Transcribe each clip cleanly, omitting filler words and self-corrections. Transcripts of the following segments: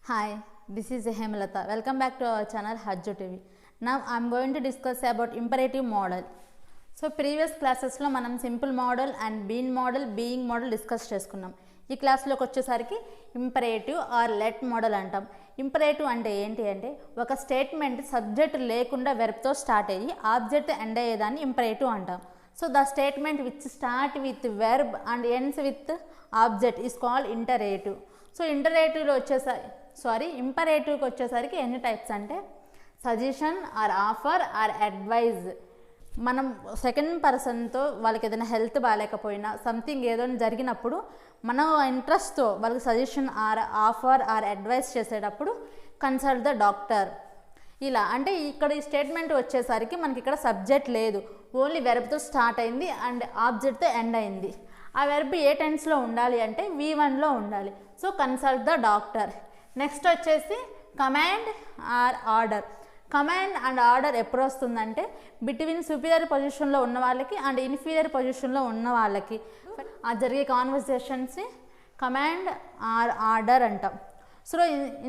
Hi, this is Hemalata. Welcome back to our channel Hajjo TV. Now I am going to discuss about imperative model. So previous classes లో మనం simple model and being model discuss చేసుకున్నాం. ఈ క్లాస్లోకి వచ్చేసరికి imperative or let model అంటాం. Imperative అంటే ఏంటి అంటే ఒక స్టేట్మెంట్ సబ్జెక్ట్ లేకుండా వెర్బ్తో స్టార్ట్ అయ్యి ఆబ్జెక్ట్ ఎండ్ అయ్యేదాన్ని ఇంపరేటివ్ అంటాం. So the statement which start with verb and ends with object is called imperative. So ఇంపరేటివ్కి వచ్చేసరికి ఎన్ని టైప్స్ అంటే suggestion or offer or advice. మనం సెకండ్ పర్సన్తో వాళ్ళకి ఏదైనా హెల్త్ బాగాలేకపోయినా సంథింగ్ ఏదో జరిగినప్పుడు మనం ఇంట్రెస్ట్తో వాళ్ళకి suggestion or offer or advice చేసేటప్పుడు కన్సల్ట్ ద డాక్టర్. ఇలా అంటే ఇక్కడ ఈ స్టేట్మెంట్ వచ్చేసరికి మనకి ఇక్కడ సబ్జెక్ట్ లేదు, ఓన్లీ వెర్బ్తో స్టార్ట్ అయింది అండ్ ఆబ్జెక్ట్తో ఎండ్ అయింది. ఆ వెర్బ్ ఏ టెన్స్లో ఉండాలి అంటే V1లో ఉండాలి. So consult the doctor. Next వచ్చేసి command or order. Command and order ఎప్పుడు వస్తుందంటే బిట్వీన్ సుపీరియర్ పొజిషన్లో ఉన్న వాళ్ళకి అండ్ ఇన్ఫీరియర్ పొజిషన్లో ఉన్న వాళ్ళకి ఆ జరిగే కాన్వర్సేషన్స్ని కమాండ్ ఆర్ ఆర్డర్ అంటాం. సో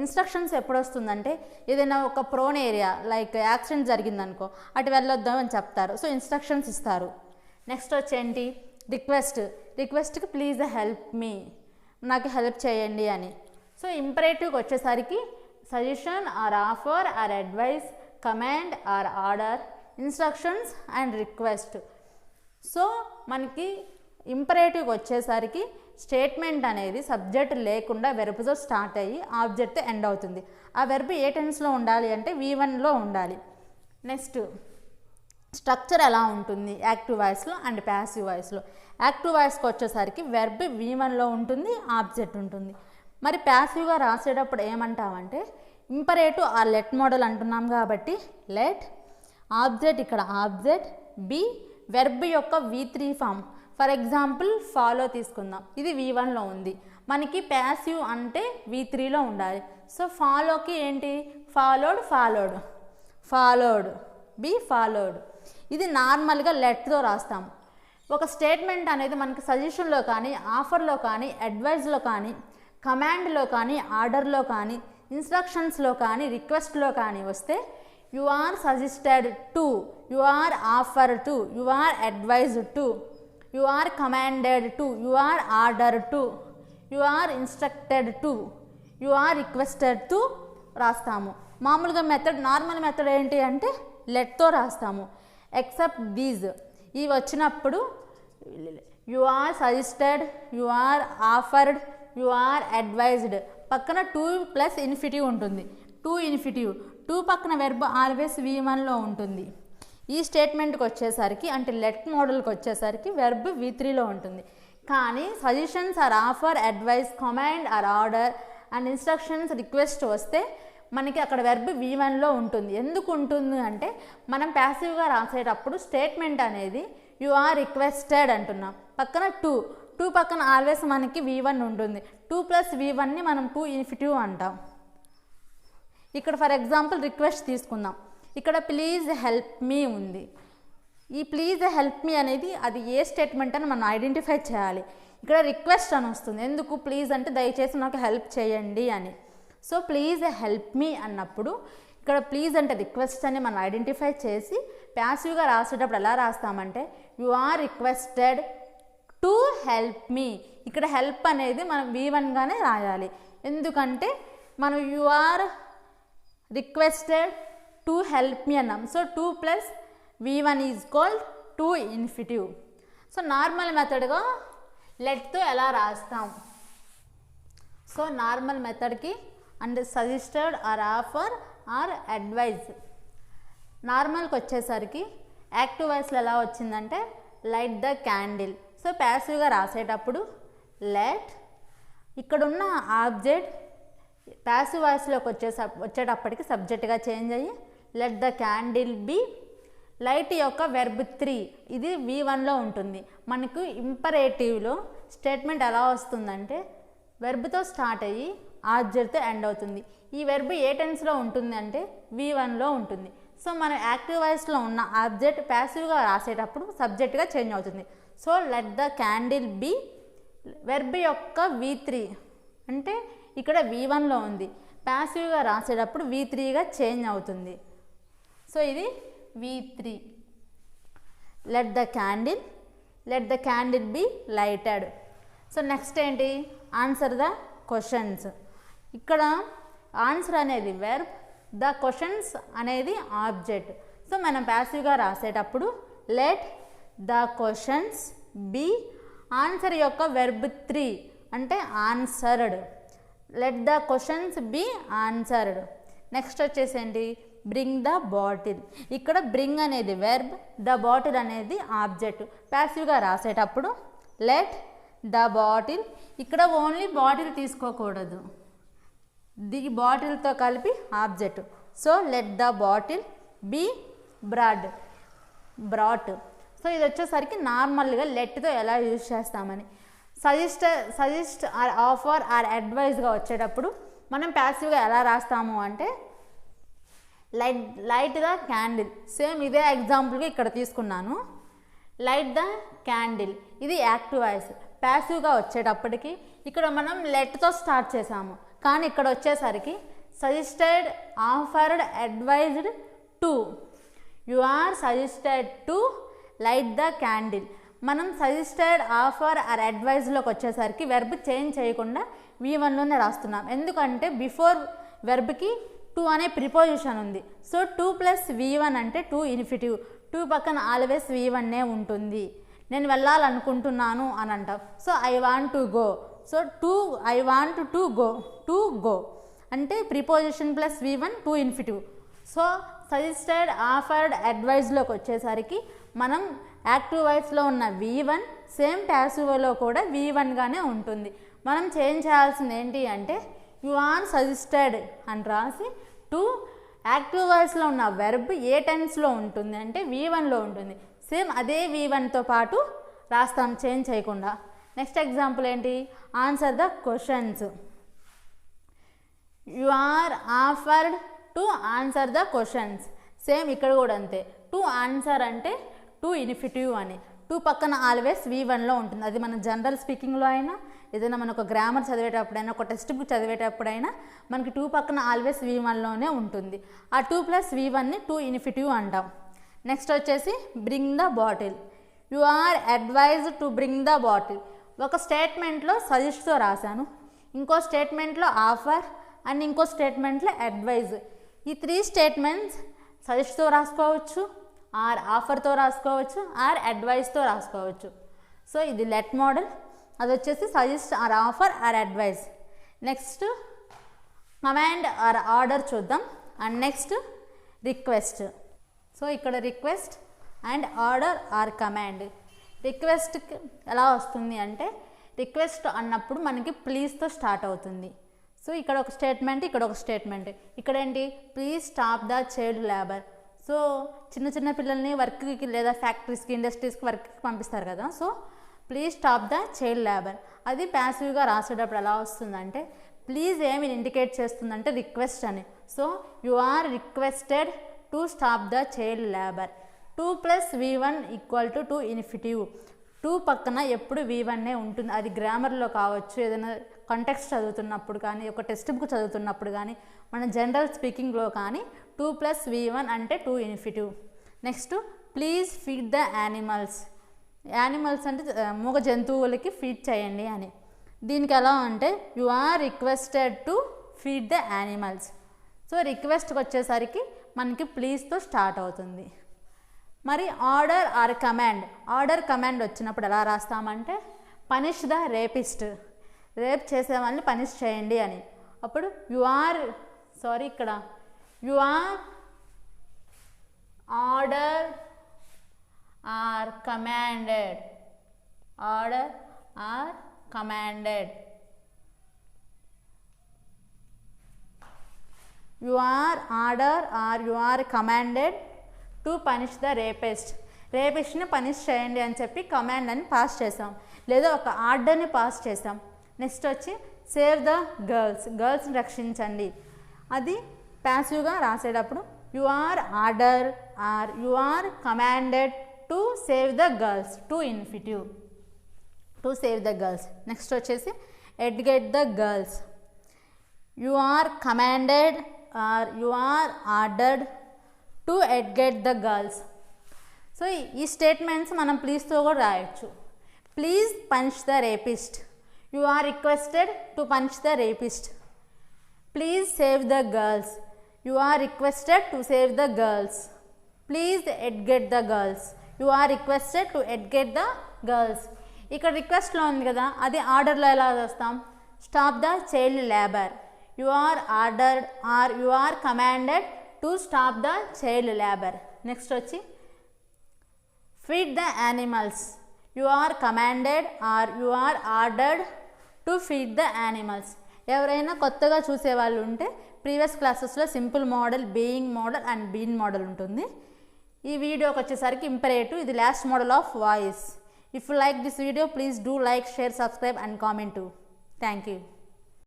ఇన్స్ట్రక్షన్స్ ఎప్పుడు వస్తుందంటే ఏదైనా ఒక ప్రోన్ ఏరియా లైక్ యాక్సిడెంట్ జరిగిందనుకో అటు వెళ్ళొద్దాం అని చెప్తారు. సో ఇన్స్ట్రక్షన్స్ ఇస్తారు. నెక్స్ట్ వచ్చేంటి రిక్వెస్ట్కి ప్లీజ్ హెల్ప్ మీ, నాకు హెల్ప్ చేయండి అని. సో ఇంపరేటివ్కి వచ్చేసరికి suggestion or offer or advice, command or order, instructions and request. So మనకి ఇంపరేటివ్కి వచ్చేసరికి స్టేట్మెంట్ అనేది సబ్జెక్ట్ లేకుండా వెర్బ్తో స్టార్ట్ అయ్యి ఆబ్జెక్ట్ ఎండ్ అవుతుంది. ఆ వెర్బ్ ఏ టెన్స్లో ఉండాలి అంటే V1లో ఉండాలి. నెక్స్ట్ స్ట్రక్చర్ ఎలా ఉంటుంది యాక్టివ్ వాయిస్లో అండ్ ప్యాసివ్ వాయిస్లో. యాక్టివ్ వాయిస్కి వచ్చేసరికి వెర్బ్ V1లో ఉంటుంది, ఆబ్జెక్ట్ ఉంటుంది. మరి ప్యాసివ్గా రాసేటప్పుడు ఏమంటామంటే ఇంపరేటివ్ ఆర్ లెట్ మోడల్ అంటున్నాం కాబట్టి లెట్ ఆబ్జెక్ట్, ఇక్కడ ఆబ్జెక్ట్ బి వెర్బ్ యొక్క V3 form. For example follow తీసుకుందాం, ఇది V1లో ఉంది, మనకి ప్యాసివ్ అంటే V3లో ఉండాలి. సో ఫాలోకి ఏంటి ఫాలోడ్ బి ఫాలోడ్. ఇది నార్మల్గా లెట్తో రాస్తాము. ఒక స్టేట్మెంట్ అనేది మనకి సజెషన్లో కానీ ఆఫర్లో కానీ అడ్వైజ్లో కానీ కమాండ్లో కానీ ఆర్డర్లో కానీ ఇన్స్ట్రక్షన్స్లో కానీ రిక్వెస్ట్లో కానీ వస్తే you are suggested to, you are offer to, you are advise to, you are commanded to, you are order to, you are instructed to, you are requested to రాస్తాము. మామూలుగా నార్మల్ మెథడ్ ఏంటి అంటే లెట్తో రాస్తాము. ఎక్సెప్ట్ దీస్ ఇవి వచ్చినప్పుడు you are suggested, you are offered, you are advised పక్కన 2 plus ఇన్ఫిటివ్ ఉంటుంది. 2 ఇన్ఫిటివ్, 2 పక్కన వెర్బ్ ఆల్వేస్ V1లో ఉంటుంది. ఈ స్టేట్మెంట్కి వచ్చేసరికి అంటే లెట్ మోడల్కి వచ్చేసరికి వెర్బ్ V3లో ఉంటుంది. కానీ suggestions or offer, advice, command or order and instructions, request వస్తే మనకి అక్కడ వెర్బ్ V1లో ఉంటుంది. ఎందుకు ఉంటుంది అంటే మనం ప్యాసివ్గా రాసేటప్పుడు స్టేట్మెంట్ అనేది యు ఆర్ రిక్వెస్టెడ్ అంటున్నాం, పక్కన 2 పక్కన ఆల్వేస్ మనకి V1 ఉంటుంది. 2 ప్లస్ V1ని మనం 2 ఇన్ఫిటివ్ అంటాం. ఇక్కడ ఫర్ ఎగ్జాంపుల్ రిక్వెస్ట్ తీసుకుందాం, ఇక్కడ ప్లీజ్ హెల్ప్ మీ ఉంది. ఈ ప్లీజ్ హెల్ప్ మీ అనేది అది ఏ స్టేట్మెంట్ అని మనం ఐడెంటిఫై చేయాలి. ఇక్కడ రిక్వెస్ట్ అని వస్తుంది, ఎందుకు ప్లీజ్ అంటే దయచేసి నాకు హెల్ప్ చేయండి అని. సో ప్లీజ్ హెల్ప్ మీ అన్నప్పుడు ఇక్కడ ప్లీజ్ అంటే రిక్వెస్ట్ అని మనం ఐడెంటిఫై చేసి ప్యాసివ్గా రాసేటప్పుడు ఎలా రాస్తామంటే you are requested to help me. ఇక్కడ హెల్ప్ అనేది మనం V1గానే రాయాలి, ఎందుకంటే మనం you are requested to help me అన్నాం. So 2 plus V1 is called 2 infinitive. So normal మెథడ్గా లెట్తో ఎలా రాస్తాం. సో నార్మల్ మెథడ్కి and suggested or offer or advice. నార్మల్కి వచ్చేసరికి యాక్టివ్ వాయిస్లో ఎలా వచ్చిందంటే లైట్ ద క్యాండిల్. సో ప్యాసివ్గా రాసేటప్పుడు లెట్, ఇక్కడున్న ఆబ్జెక్ట్ ప్యాసివ్ వాయిస్లోకి వచ్చేటప్పటికి సబ్జెక్ట్గా చేంజ్ అయ్యి let the candle be. Light యొక్క వెర్బ్ 3 ఇది V1లో ఉంటుంది. మనకు ఇంపరేటివ్లో స్టేట్మెంట్ ఎలా వస్తుందంటే వెర్బ్తో స్టార్ట్ అయ్యి ఆబ్జెక్ట్తో ఎండ్ అవుతుంది. ఈ వెర్బ్ ఏ టెన్స్లో ఉంటుంది అంటే V1లో ఉంటుంది. సో మన యాక్టివ్ వాయిస్లో ఉన్న ఆబ్జెక్ట్ ప్యాసివ్గా రాసేటప్పుడు సబ్జెక్ట్గా చేంజ్ అవుతుంది. So let the candle be verb యొక్క V3 అంటే ఇక్కడ V1లో ఉంది, ప్యాసివ్గా రాసేటప్పుడు V3గా చేంజ్ అవుతుంది. సో ఇది V3. Let the candle be lighted. So next ఏంటి, ఆన్సర్ ద క్వశ్చన్స్. ఇక్కడ ఆన్సర్ అనేది వెర్బ్, ద క్వశ్చన్స్ అనేది ఆబ్జెక్ట్. సో మనం ప్యాసివ్గా రాసేటప్పుడు let the questions be, answer యొక్క వెర్బ్ 3 అంటే answered. Let the questions be answered. Next వచ్చేసేంటి, బ్రింగ్ ద బాటిల్. ఇక్కడ బ్రింగ్ అనేది వెర్బ్, ద బాటిల్ అనేది ఆబ్జెక్ట్. ప్యాసివ్గా రాసేటప్పుడు లెట్ ద బాటిల్, ఇక్కడ ఓన్లీ బాటిల్ తీసుకోకూడదు, ది బాటిల్తో కలిపి object. So let the bottle be brought. So ఇది వచ్చేసరికి నార్మల్గా లెట్తో ఎలా యూజ్ చేస్తామని. సజెస్ట్ ఆర్ ఆఫర్ ఆర్ అడ్వైజ్గా వచ్చేటప్పుడు మనం ప్యాసివ్గా ఎలా రాస్తాము అంటే లైట్ ద క్యాండిల్. సేమ్ ఇదే ఎగ్జాంపుల్గా ఇక్కడ తీసుకున్నాను. లైట్ ద క్యాండిల్ ఇది యాక్టివ్ వాయిస్. ప్యాసివ్గా వచ్చేటప్పటికి ఇక్కడ మనం లెట్తో స్టార్ట్ చేసాము, కానీ ఇక్కడ వచ్చేసరికి suggested, offered, advised to. You are suggested to light the candle. మనం సజెస్టెడ్, ఆఫర్ ఆర్ అడ్వైజ్లోకి వచ్చేసరికి వెర్బ్ చేంజ్ చేయకుండా V1లోనే రాస్తున్నాం. ఎందుకంటే బిఫోర్ వెర్బ్కి టు అనే ప్రిపోజిషన్ ఉంది. సో 2 + V1 అంటే 2 ఇన్ఫినిటివ్. 2 పక్కన ఆల్వేస్ V1 ఉంటుంది. నేను వెళ్ళాలనుకుంటున్నాను అని అంటాం. So I want to go. So I want to go అంటే preposition plus V1 2 infinitive. So suggested, offered, అడ్వైజ్లోకి వచ్చేసరికి మనం యాక్టివ్ వాయిస్లో ఉన్న V1 సేమ్ ప్యాసివ్లో కూడా V1గానే ఉంటుంది. మనం చేంజ్ చేయాల్సింది ఏంటి అంటే యు ఆర్ సజెస్టెడ్ అని రాసి టు యాక్టివ్ వాయిస్లో ఉన్న వెర్బ్ ఏ టెన్స్లో ఉంటుంది అంటే V1లో ఉంటుంది. సేమ్ అదే V1తో పాటు రాస్తాం చేంజ్ చేయకుండా. నెక్స్ట్ ఎగ్జాంపుల్ ఏంటి, answer the questions. You are offered to answer the questions. Same ఇక్కడ కూడా అంతే. టు ఆన్సర్ అంటే 2 ఇన్ఫినిటివ్ అని. 2 పక్కన ఆల్వేస్ V1లో ఉంటుంది. అది మన జనరల్ స్పీకింగ్లో అయినా, ఏదైనా మనకు గ్రామర్ చదివేటప్పుడైనా, ఒక టెక్స్ట్ బుక్ చదివేటప్పుడైనా మనకి 2 పక్కన ఆల్వేస్ V1లోనే ఉంటుంది. ఆ 2 + V1ని 2 ఇన్ఫినిటివ్ అంటాం. నెక్స్ట్ వచ్చేసి bring the bottle. You are advised to bring the bottle. ఒక స్టేట్మెంట్లో సజెస్ట్తో రాశాను, ఇంకో స్టేట్మెంట్లో ఆఫర్ అండ్ ఇంకో స్టేట్మెంట్లో అడ్వైజ్. ఈ 3 స్టేట్మెంట్స్ సజెస్ట్తో రాసుకోవచ్చు, ఆర్ ఆఫర్తో రాసుకోవచ్చు, ఆర్ అడ్వైజ్తో రాసుకోవచ్చు. సో ఇది లెట్ మోడల్. అది వచ్చేసి suggest or offer or advice. Next command or order చూద్దాం. And next request. సో ఇక్కడ request and order or command. రిక్వెస్ట్కి ఎలా వస్తుంది అంటే రిక్వెస్ట్ అన్నప్పుడు మనకి ప్లీజ్తో స్టార్ట్ అవుతుంది. సో ఇక్కడ ఒక స్టేట్మెంట్, ఇక్కడ ఒక స్టేట్మెంట్. ఇక్కడ ఏంటి, please stop the child labour. So చిన్న పిల్లల్ని వర్క్కి లేదా ఫ్యాక్టరీస్కి, ఇండస్ట్రీస్కి వర్క్కి పంపిస్తారు కదా. So please stop the child labour. అది ప్యాసివ్గా రాసేటప్పుడు ఎలా వస్తుందంటే ప్లీజ్ ఏమి ఇండికేట్ చేస్తుందంటే రిక్వెస్ట్ అని. So you are requested to stop the child labour. 2 + V1 = 2 infinitive. 2 పక్కన ఎప్పుడు V1 ఉంటుంది. అది గ్రామర్లో కావచ్చు, ఏదైనా కాంటెక్స్ట్ చదువుతున్నప్పుడు కానీ, ఒక టెక్స్ట్ బుక్ చదువుతున్నప్పుడు కానీ, మన జనరల్ స్పీకింగ్లో కానీ 2 + V1 అంటే 2 infinitive. Next please feed the animals. Animals అంటే మూగ జంతువులకి ఫీడ్ చేయండి అని. దీనికి ఎలా అంటే you are requested to feed the animals. So రిక్వెస్ట్కి వచ్చేసరికి మనకి ప్లీజ్తో స్టార్ట్ అవుతుంది. మరి order or command. Order command వచ్చినప్పుడు ఎలా రాస్తామంటే పనిష్ ద రేపిస్ట్. రేప్ చేసే వాళ్ళని పనిష్ చేయండి అని. అప్పుడు ఇక్కడ you are order or commanded. Order or commanded. You are order or you are commanded to punish the rapist. రేపిస్ట్ని పనిష్ చేయండి అని చెప్పి కమాండ్ అని పాస్ చేసాం, లేదా ఒక ఆర్డర్ని పాస్ చేసాం. నెక్స్ట్ వచ్చి సేవ్ ద గర్ల్స్ని రక్షించండి. అది ప్యాసివ్గా రాసేటప్పుడు you are order or you are commanded to save the girls. 2 infinitive. To save the girls. Next వచ్చేసి educate the girls. you are commanded or you are ordered to educate the girls. So ఈ statements మనం ప్లీజ్తో కూడా రాయొచ్చు. Please punch the rapist, you are requested to punch the rapist. Please save the girls, you are requested to save the girls. Please educate the girls, you are requested to educate the girls. ఇక్కడ రిక్వెస్ట్లో ఉంది కదా, అది ఆర్డర్లో ఎలా చేస్తాం? Stop the child labour, you are ordered or you are commanded to stop the child labour. Next వచ్చి feed the animals, you are commanded or you are ordered to feed the animals. ఎవరైనా కొత్తగా చూసేవాళ్ళు ఉంటే previous క్లాసెస్లో simple model, being model and been model ఉంటుంది. ఈ వీడియోకి వచ్చేసరికి ఇంపరేటివ్, ఇది last model of voice. If you like this video, please do like, share, subscribe and comment too. Thank you.